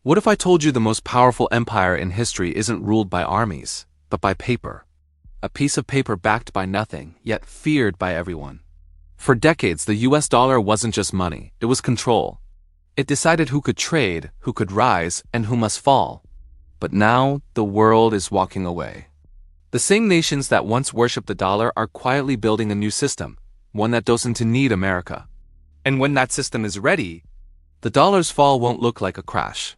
What if I told you the most powerful empire in history isn't ruled by armies, but by paper? A piece of paper backed by nothing, yet feared by everyone. For decades, the US dollar wasn't just money, it was control. It decided who could trade, who could rise, and who must fall. But now, the world is walking away. The same nations that once worshipped the dollar are quietly building a new system, one that doesn't need America. And when that system is ready, the dollar's fall won't look like a crash.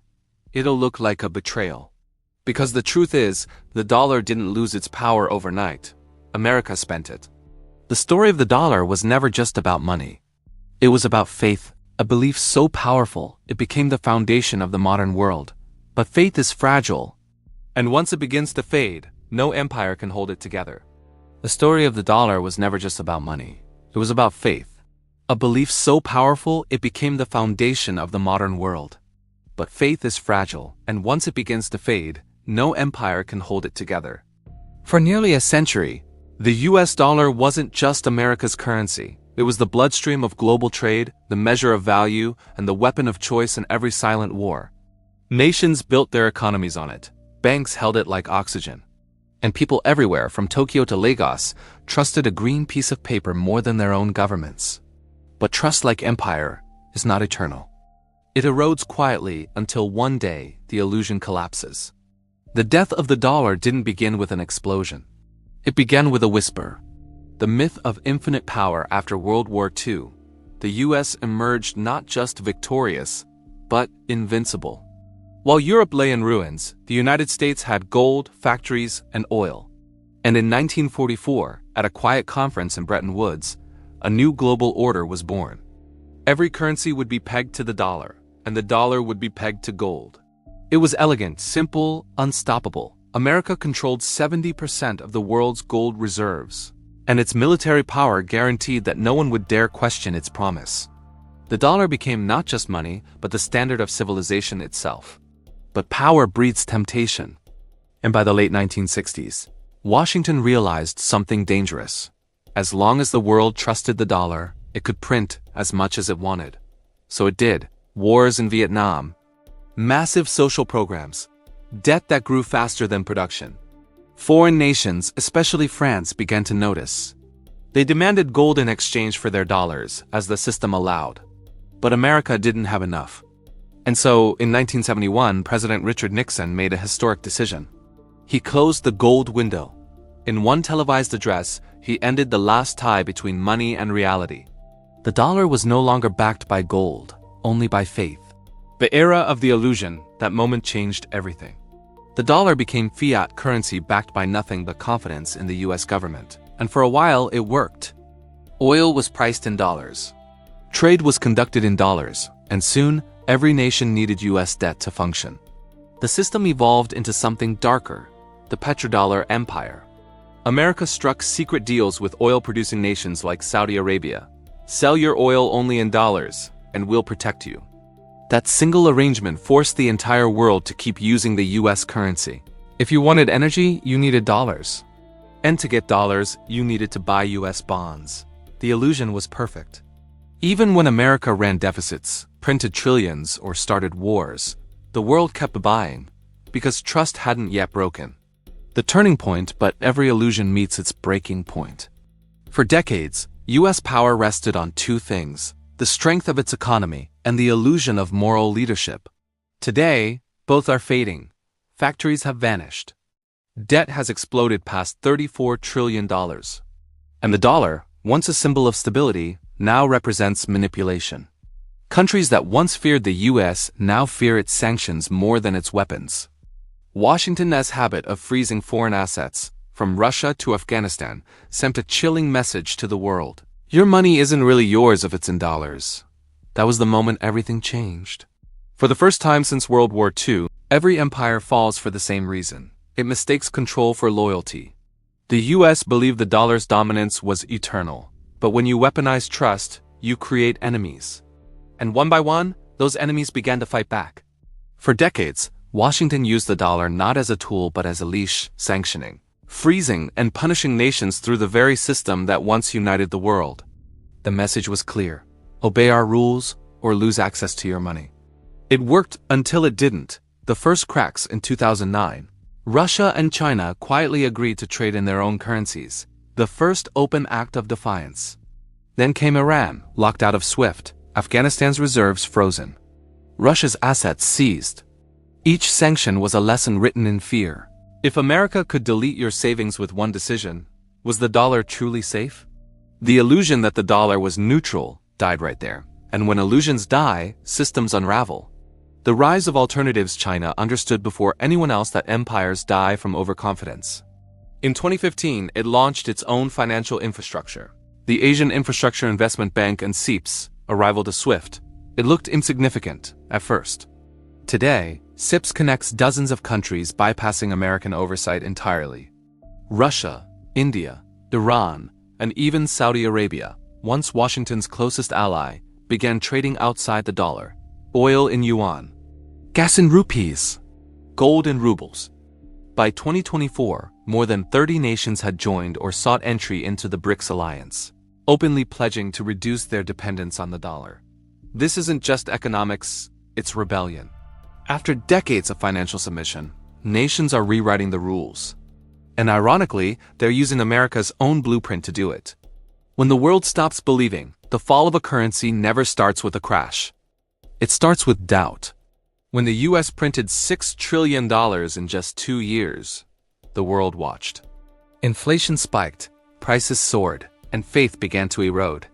It'll look like a betrayal. Because the truth is, the dollar didn't lose its power overnight. America spent it. The story of the dollar was never just about money. It was about faith, a belief so powerful it became the foundation of the modern world. But faith is fragile, and once it begins to fade, no empire can hold it together. The story of the dollar was never just about money. It was about faith, a belief so powerful it became the foundation of the modern world. But faith is fragile, and once it begins to fade, no empire can hold it together. For nearly a century, the US dollar wasn't just America's currency. It was the bloodstream of global trade, the measure of value, and the weapon of choice in every silent war. Nations built their economies on it. Banks held it like oxygen. And people everywhere, from Tokyo to Lagos, trusted a green piece of paper more than their own governments. But trust, like empire, is not eternal. It erodes quietly until one day the illusion collapses. The death of the dollar didn't begin with an explosion. It began with a whisper. The myth of infinite power after World War II. The US emerged not just victorious, but invincible. While Europe lay in ruins, the United States had gold, factories, and oil. And in 1944, at a quiet conference in Bretton Woods, a new global order was born. Every currency would be pegged to the dollar, and the dollar would be pegged to gold. It was elegant, simple, unstoppable. America controlled 70% of the world's gold reserves, and its military power guaranteed that no one would dare question its promise. The dollar became not just money, but the standard of civilization itself. But power breeds temptation. And by the late 1960s, Washington realized something dangerous. As long as the world trusted the dollar, it could print as much as it wanted. So it did. Wars in Vietnam, massive social programs, debt that grew faster than production. Foreign nations, especially France, began to notice. They demanded gold in exchange for their dollars, as the system allowed. But America didn't have enough. And so, in 1971, President Richard Nixon made a historic decision. He closed the gold window. In one televised address, he ended the last tie between money and reality. The dollar was no longer backed by gold, only by faith. The era of the illusion, that moment changed everything. The dollar became fiat currency backed by nothing but confidence in the US government. And for a while, it worked. Oil was priced in dollars. Trade was conducted in dollars, and soon, every nation needed US debt to function. The system evolved into something darker, the petrodollar empire. America struck secret deals with oil-producing nations like Saudi Arabia. Sell your oil only in dollars, and we'll protect you. That single arrangement forced the entire world to keep using the US currency. If you wanted energy, you needed dollars. And to get dollars, you needed to buy US bonds. The illusion was perfect. Even when America ran deficits, printed trillions, or started wars, the world kept buying, because trust hadn't yet broken. The turning point, but every illusion meets its breaking point. For decades, US power rested on two things: the strength of its economy and the illusion of moral leadership. Today, both are fading. Factories have vanished. Debt has exploded past $34 trillion. And the dollar, once a symbol of stability, now represents manipulation. Countries that once feared the US now fear its sanctions more than its weapons. Washington's habit of freezing foreign assets, from Russia to Afghanistan, sent a chilling message to the world. Your money isn't really yours if it's in dollars. That was the moment everything changed. For the first time since World War II, every empire falls for the same reason. It mistakes control for loyalty. The US believed the dollar's dominance was eternal. But when you weaponize trust, you create enemies. And one by one, those enemies began to fight back. For decades, Washington used the dollar not as a tool but as a leash, sanctioning, freezing, and punishing nations through the very system that once united the world. The message was clear: obey our rules or lose access to your money. It worked until it didn't. The first cracks in 2009. Russia and China quietly agreed to trade in their own currencies, the first open act of defiance. Then came Iran, locked out of SWIFT, Afghanistan's reserves frozen, Russia's assets seized. Each sanction was a lesson written in fear. If America could delete your savings with one decision, was the dollar truly safe? The illusion that the dollar was neutral died right there. And when illusions die, systems unravel. The rise of alternatives. China understood before anyone else that empires die from overconfidence. In 2015, it launched its own financial infrastructure, the Asian Infrastructure Investment Bank and SIPS, a rival to SWIFT. It looked insignificant at first. Today, SIPS connects dozens of countries, bypassing American oversight entirely. Russia, India, Iran, and even Saudi Arabia, once Washington's closest ally, began trading outside the dollar. Oil in yuan, gas in rupees, gold in rubles. By 2024, more than 30 nations had joined or sought entry into the BRICS alliance, openly pledging to reduce their dependence on the dollar. This isn't just economics, it's rebellion. After decades of financial submission, nations are rewriting the rules. And ironically, they're using America's own blueprint to do it. When the world stops believing, the fall of a currency never starts with a crash. It starts with doubt. When the US printed $6 trillion in just 2 years, the world watched. Inflation spiked, prices soared, and faith began to erode.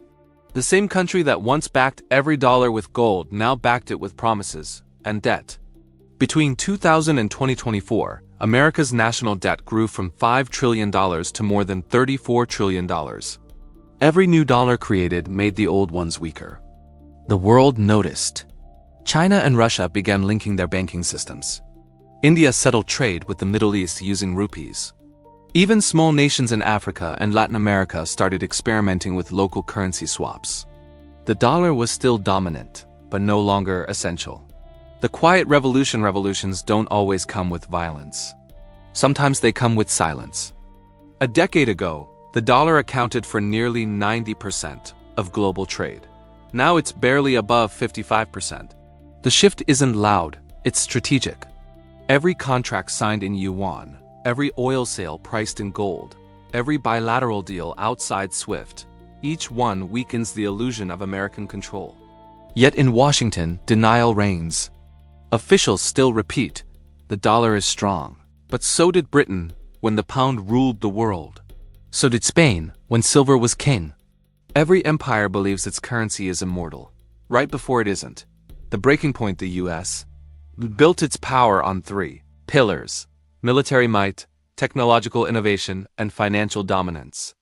The same country that once backed every dollar with gold now backed it with promises and debt. Between 2000 and 2024, America's national debt grew from $5 trillion to more than $34 trillion. Every new dollar created made the old ones weaker. The world noticed. China and Russia began linking their banking systems. India settled trade with the Middle East using rupees. Even small nations in Africa and Latin America started experimenting with local currency swaps. The dollar was still dominant, but no longer essential. The quiet revolutions don't always come with violence. Sometimes they come with silence. A decade ago, the dollar accounted for nearly 90% of global trade. Now it's barely above 55%. The shift isn't loud, it's strategic. Every contract signed in yuan, every oil sale priced in gold, every bilateral deal outside SWIFT, each one weakens the illusion of American control. Yet in Washington, denial reigns. Officials still repeat, the dollar is strong. But so did Britain when the pound ruled the world. So did Spain when silver was king. Every empire believes its currency is immortal, right before it isn't. The breaking point, the US, built its power on 3 pillars: military might, technological innovation, and financial dominance.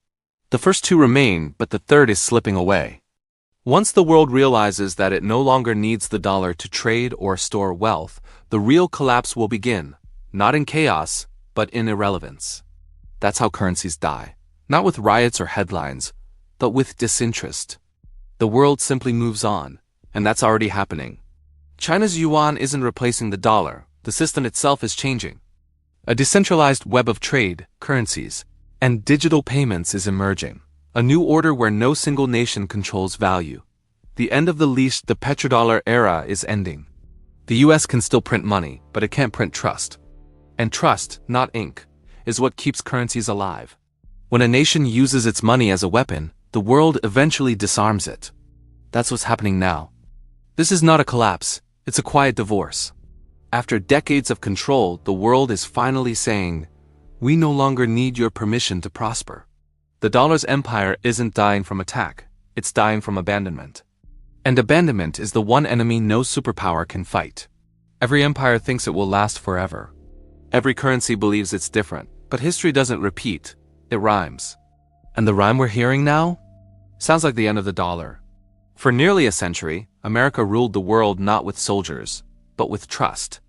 The first 2 remain, but the third is slipping away. Once the world realizes that it no longer needs the dollar to trade or store wealth, the real collapse will begin, not in chaos, but in irrelevance. That's how currencies die, not with riots or headlines, but with disinterest. The world simply moves on, and that's already happening. China's yuan isn't replacing the dollar, the system itself is changing. A decentralized web of trade, currencies, and digital payments is emerging. A new order where no single nation controls value. The end of the leash, the petrodollar era is ending. The US can still print money, but it can't print trust. And trust, not ink, is what keeps currencies alive. When a nation uses its money as a weapon, the world eventually disarms it. That's what's happening now. This is not a collapse, it's a quiet divorce. After decades of control, the world is finally saying, we no longer need your permission to prosper. The dollar's empire isn't dying from attack, it's dying from abandonment. And abandonment is the one enemy no superpower can fight. Every empire thinks it will last forever. Every currency believes it's different, but history doesn't repeat, it rhymes. And the rhyme we're hearing now? Sounds like the end of the dollar. For nearly a century, America ruled the world not with soldiers, but with trust.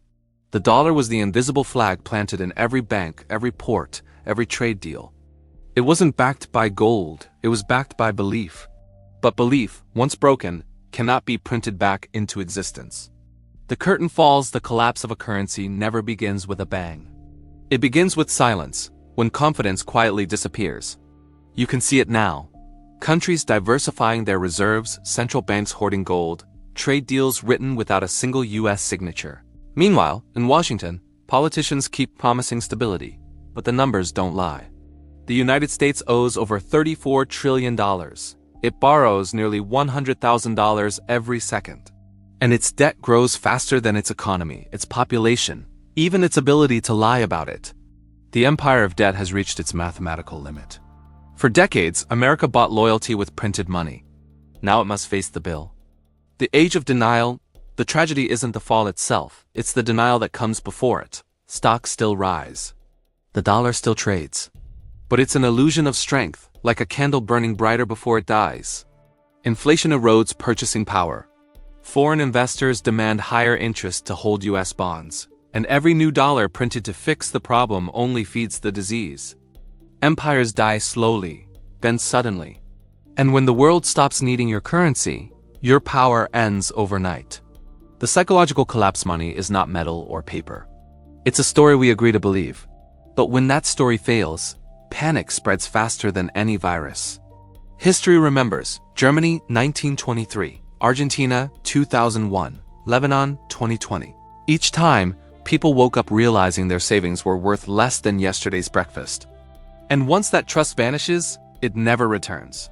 The dollar was the invisible flag planted in every bank, every port, every trade deal. It wasn't backed by gold, it was backed by belief. But belief, once broken, cannot be printed back into existence. The curtain falls, the collapse of a currency never begins with a bang. It begins with silence, when confidence quietly disappears. You can see it now. Countries diversifying their reserves, central banks hoarding gold, trade deals written without a single U.S. signature. Meanwhile, in Washington, politicians keep promising stability, but the numbers don't lie. The United States owes over $34 trillion. It borrows nearly $100,000 every second. And its debt grows faster than its economy, its population, even its ability to lie about it. The empire of debt has reached its mathematical limit. For decades, America bought loyalty with printed money. Now it must face the bill. The age of denial, the tragedy isn't the fall itself, it's the denial that comes before it. Stocks still rise. The dollar still trades. But it's an illusion of strength, like a candle burning brighter before it dies. Inflation erodes purchasing power. Foreign investors demand higher interest to hold U.S. bonds, and every new dollar printed to fix the problem only feeds the disease. Empires die slowly, then suddenly. And when the world stops needing your currency, your power ends overnight. The psychological collapse money is not metal or paper. It's a story we agree to believe. But when that story fails, panic spreads faster than any virus. History remembers: Germany 1923, Argentina 2001, Lebanon 2020. Each time, people woke up realizing their savings were worth less than yesterday's breakfast. And once that trust vanishes, it never returns.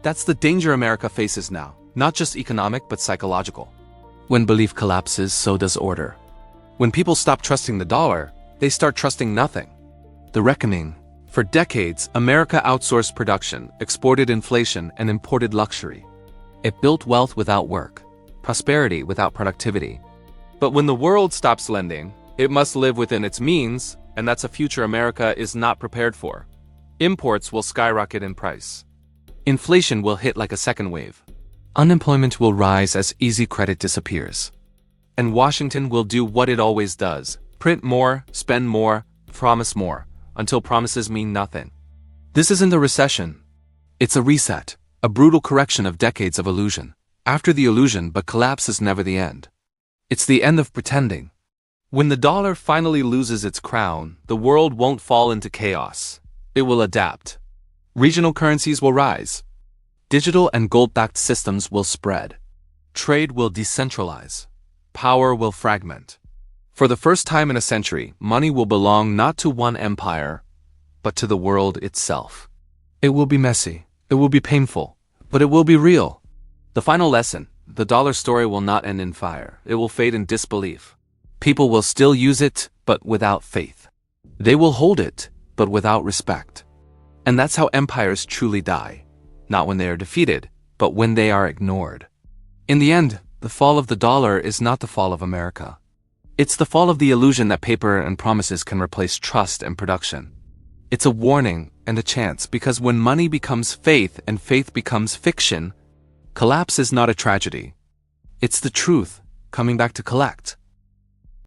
That's the danger America faces now, not just economic but psychological. When belief collapses, so does order. When people stop trusting the dollar, they start trusting nothing. The reckoning. For decades, America outsourced production, exported inflation, and imported luxury. It built wealth without work, prosperity without productivity. But when the world stops lending, it must live within its means, and that's a future America is not prepared for. Imports will skyrocket in price. Inflation will hit like a second wave. Unemployment will rise as easy credit disappears. And Washington will do what it always does: print more, spend more, promise more, until promises mean nothing. This isn't a recession. It's a reset, a brutal correction of decades of illusion. After the illusion, but collapse is never the end. It's the end of pretending. When the dollar finally loses its crown, the world won't fall into chaos. It will adapt. Regional currencies will rise. Digital and gold-backed systems will spread. Trade will decentralize. Power will fragment. For the first time in a century, money will belong not to one empire, but to the world itself. It will be messy. It will be painful. But it will be real. The final lesson: the dollar story will not end in fire. It will fade in disbelief. People will still use it, but without faith. They will hold it, but without respect. And that's how empires truly die. Not when they are defeated, but when they are ignored. In the end, the fall of the dollar is not the fall of America. It's the fall of the illusion that paper and promises can replace trust and production. It's a warning and a chance, because when money becomes faith and faith becomes fiction, collapse is not a tragedy. It's the truth coming back to collect.